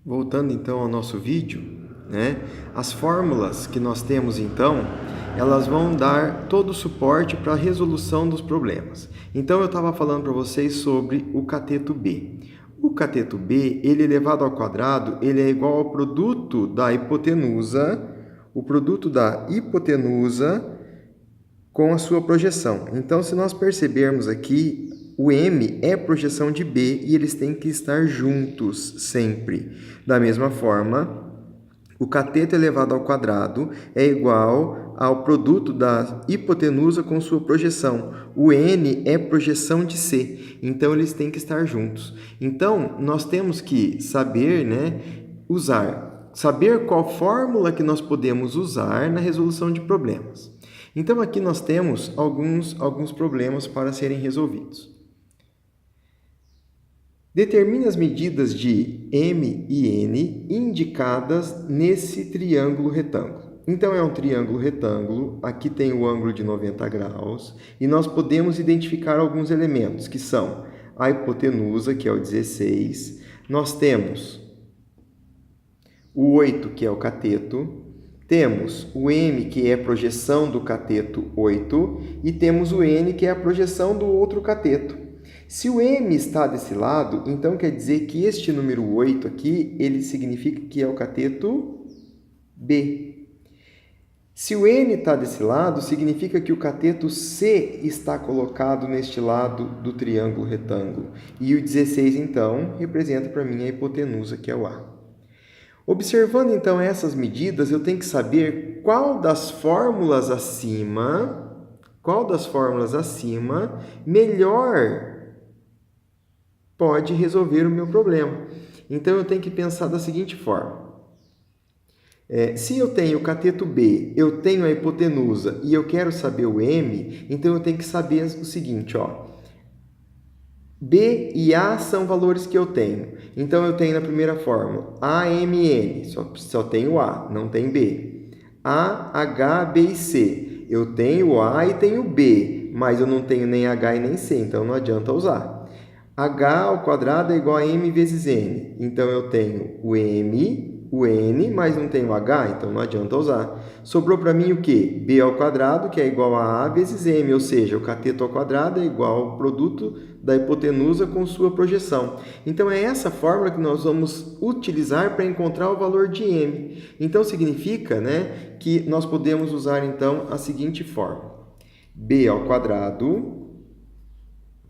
Voltando então ao nosso vídeo, né? As fórmulas que nós temos então, elas vão dar todo o suporte para a resolução dos problemas. Então eu estava falando para vocês sobre o cateto B. O cateto B, ele elevado ao quadrado, ele é igual ao produto da hipotenusa, o produto da hipotenusa com a sua projeção. Então, se nós percebermos aqui, o M é projeção de B e eles têm que estar juntos sempre. Da mesma forma, o cateto elevado ao quadrado é igual ao produto da hipotenusa com sua projeção. O N é projeção de C, então eles têm que estar juntos. Então, nós temos que saber, saber qual fórmula que nós podemos usar na resolução de problemas. Então, aqui nós temos alguns problemas para serem resolvidos. Determine as medidas de M e N indicadas nesse triângulo retângulo. Então, é um triângulo retângulo, aqui tem o ângulo de 90 graus, e nós podemos identificar alguns elementos, que são a hipotenusa, que é o 16, nós temos o 8, que é o cateto, temos o M, que é a projeção do cateto 8, e temos o N, que é a projeção do outro cateto. Se o M está desse lado, então quer dizer que este número 8 aqui, ele significa que é o cateto B. Se o N está desse lado, significa que o cateto C está colocado neste lado do triângulo retângulo. E o 16, então, representa para mim a hipotenusa, que é o A. Observando, então, essas medidas, eu tenho que saber qual das fórmulas acima melhor pode resolver o meu problema. Então, eu tenho que pensar da seguinte forma. Se eu tenho o cateto B, eu tenho a hipotenusa e eu quero saber o M, então eu tenho que saber o seguinte, B e A são valores que eu tenho. Então, eu tenho na primeira fórmula AMN, só tenho A, não tem B. A, H, B e C. Eu tenho A e tenho B, mas eu não tenho nem H e nem C, então não adianta usar. H ao quadrado é igual a M vezes N. Então, eu tenho o M, o N, mas não tenho H, então não adianta usar. Sobrou para mim o quê? B ao quadrado, que é igual a vezes M, ou seja, o cateto ao quadrado é igual ao produto da hipotenusa com sua projeção. Então, é essa fórmula que nós vamos utilizar para encontrar o valor de M. Então, significa, que nós podemos usar, então, a seguinte fórmula. B ao quadrado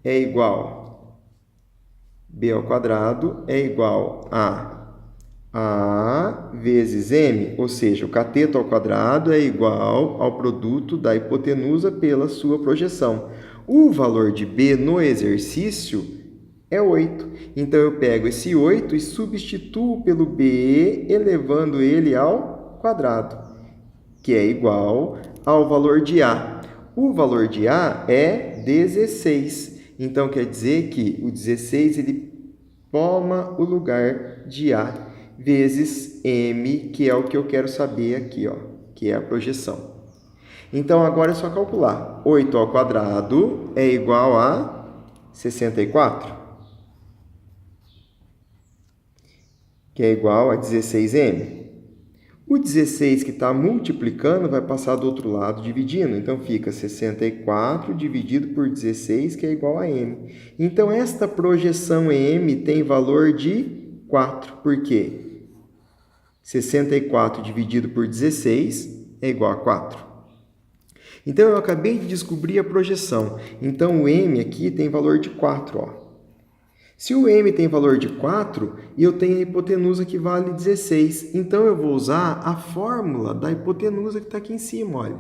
é igual a vezes M, ou seja, o cateto ao quadrado é igual ao produto da hipotenusa pela sua projeção. O valor de B no exercício é 8. Então, eu pego esse 8 e substituo pelo B, elevando ele ao quadrado, que é igual ao valor de A. O valor de A é 16. Então, quer dizer que o 16 ele toma o lugar de A vezes M, que é o que eu quero saber aqui, que é a projeção. Então, agora é só calcular. 8 ao quadrado é igual a 64, que é igual a 16M. O 16 que está multiplicando vai passar do outro lado dividindo. Então, fica 64 dividido por 16, que é igual a M. Então, esta projeção M tem valor de 4. Por quê? 64 dividido por 16 é igual a 4. Então, eu acabei de descobrir a projeção. Então, o M aqui tem valor de 4, Se o M tem valor de 4 e eu tenho a hipotenusa que vale 16, então eu vou usar a fórmula da hipotenusa que está aqui em cima, olha.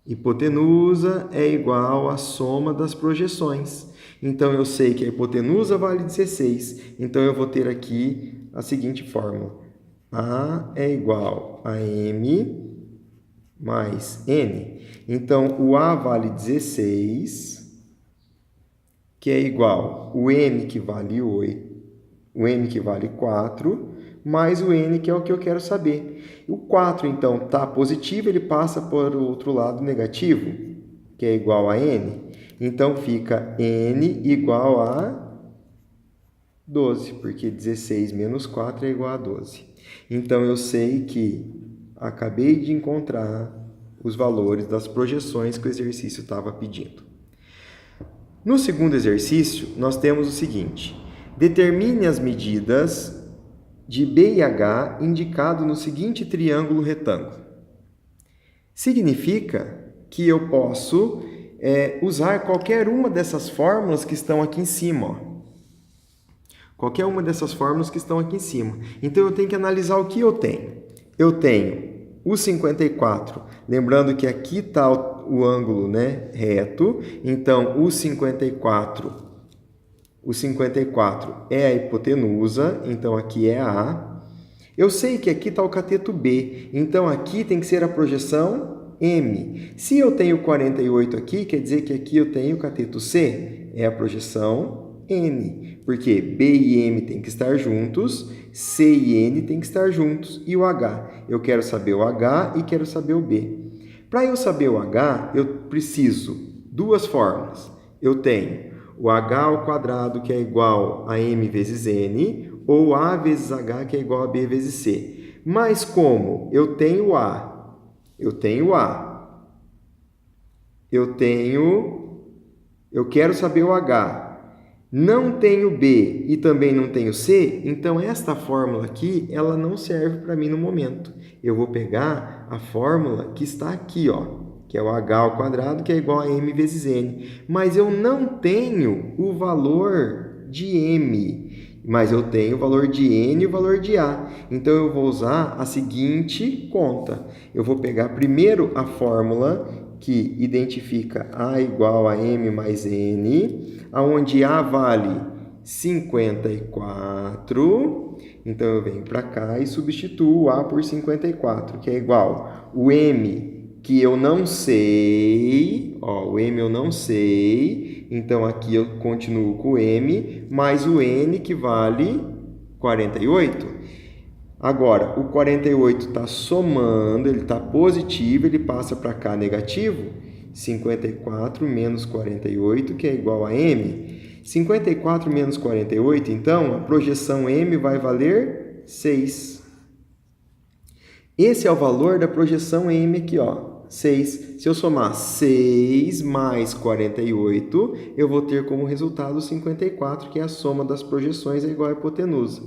Hipotenusa é igual à soma das projeções. Então, eu sei que a hipotenusa vale 16, então eu vou ter aqui a seguinte fórmula. A é igual a M mais N. Então, o A vale 16, que é igual o M que vale 8, o M que vale 4, mais o N que é o que eu quero saber. O 4, então, está positivo, ele passa para o outro lado negativo, que é igual a N. Então, fica N igual a 12, porque 16 menos 4 é igual a 12. Então, eu sei que acabei de encontrar os valores das projeções que o exercício estava pedindo. No segundo exercício, nós temos o seguinte: determine as medidas de B e H indicado no seguinte triângulo retângulo. Significa que eu posso usar qualquer uma dessas fórmulas que estão aqui em cima. Ó. Qualquer uma dessas fórmulas que estão aqui em cima. Então, eu tenho que analisar o que eu tenho. Eu tenho o 54, lembrando que aqui está o ângulo, né, reto. Então, o 54 é a hipotenusa, então aqui é A. Eu sei que aqui está o cateto B, então aqui tem que ser a projeção M. Se eu tenho 48 aqui, quer dizer que aqui eu tenho o cateto C, é a projeção N, porque B e M tem que estar juntos, C e N tem que estar juntos, e o H. Eu quero saber o H e quero saber o B. Para eu saber o H, eu preciso duas fórmulas. Eu tenho o H ao quadrado, que é igual a M vezes N, ou A vezes H, que é igual a B vezes C. Mas como eu tenho A, eu quero saber o H, não tenho B e também não tenho C, então esta fórmula aqui, ela não serve para mim no momento. Eu vou pegar a fórmula que está aqui, ó, que é o H ao quadrado, que é igual a M vezes N. Mas eu não tenho o valor de M, mas eu tenho o valor de N e o valor de A. Então, eu vou usar a seguinte conta. Eu vou pegar primeiro a fórmula que identifica A igual a M mais N, onde A vale 54. Então, eu venho para cá e substituo A por 54, que é igual o M, que eu não sei, ó, o M eu não sei, então aqui eu continuo com o M, mais o N, que vale 48. Agora, o 48 está somando, ele está positivo, ele passa para cá negativo, 54 menos 48, que é igual a M. 54 menos 48, então, a projeção M vai valer 6. Esse é o valor da projeção M aqui, ó, 6. Se eu somar 6 mais 48, eu vou ter como resultado 54, que é a soma das projeções, é igual a hipotenusa.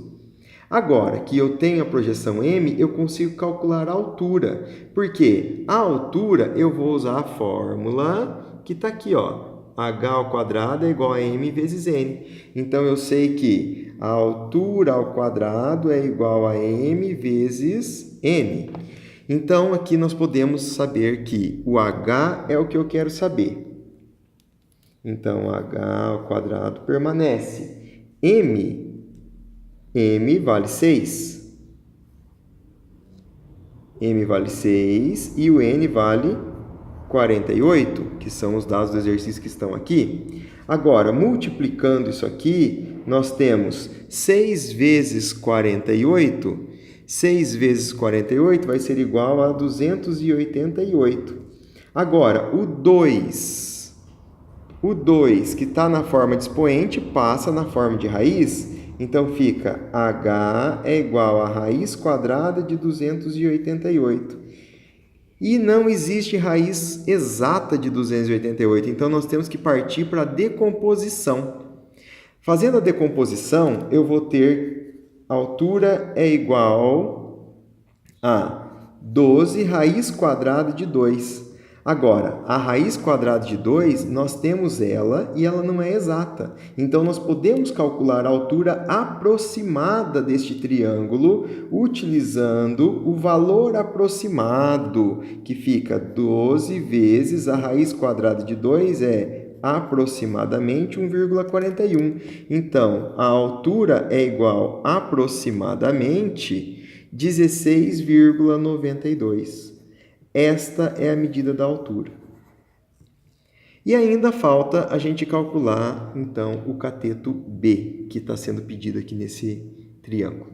Agora que eu tenho a projeção M, eu consigo calcular a altura. Porque a altura, eu vou usar a fórmula que está aqui, ó. H ao quadrado é igual a M vezes N. Então, eu sei que a altura ao quadrado é igual a M vezes N. Então, aqui nós podemos saber que o H é o que eu quero saber. Então, H ao quadrado permanece. M vale 6. M vale 6 e o N vale 48, que são os dados do exercício que estão aqui. Agora, multiplicando isso aqui, nós temos 6 vezes 48. 6 vezes 48 vai ser igual a 288. Agora, o 2 que está na forma de expoente passa na forma de raiz. Então, fica H é igual a raiz quadrada de 288. E não existe raiz exata de 288, então nós temos que partir para a decomposição. Fazendo a decomposição, eu vou ter a altura é igual a 12 raiz quadrada de 2. Agora, a raiz quadrada de 2, nós temos ela e ela não é exata. Então, nós podemos calcular a altura aproximada deste triângulo utilizando o valor aproximado, que fica 12 vezes a raiz quadrada de 2 é aproximadamente 1,41. Então, a altura é igual aproximadamente 16,92. Esta é a medida da altura. E ainda falta a gente calcular, então, o cateto B, que está sendo pedido aqui nesse triângulo.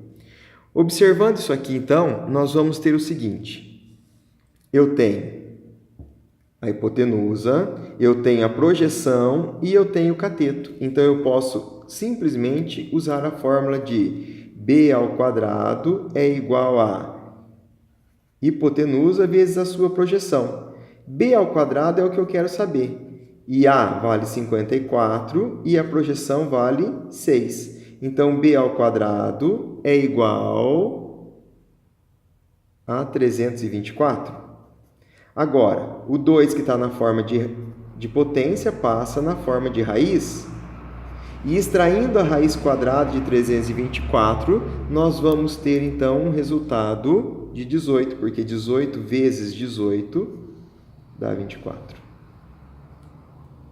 Observando isso aqui, então, nós vamos ter o seguinte. Eu tenho a hipotenusa, eu tenho a projeção e eu tenho o cateto. Então, eu posso simplesmente usar a fórmula de b ao quadrado é igual a hipotenusa vezes a sua projeção. B ao quadrado é o que eu quero saber. E A vale 54 e a projeção vale 6. Então, B ao quadrado é igual a 324. Agora, o 2 que está na forma de potência passa na forma de raiz. E extraindo a raiz quadrada de 324, nós vamos ter, então, um resultado de 18, porque 18 vezes 18 dá 24.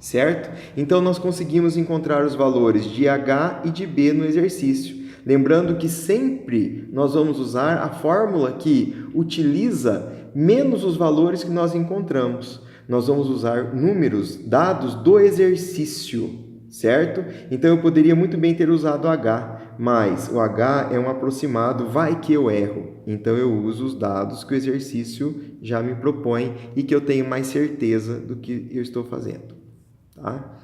Certo? Então, nós conseguimos encontrar os valores de H e de B no exercício. Lembrando que sempre nós vamos usar a fórmula que utiliza menos os valores que nós encontramos. Nós vamos usar números, dados do exercício. Certo? Então, eu poderia muito bem ter usado H, mas o H é um aproximado, vai que eu erro. Então, eu uso os dados que o exercício já me propõe e que eu tenho mais certeza do que eu estou fazendo. Tá?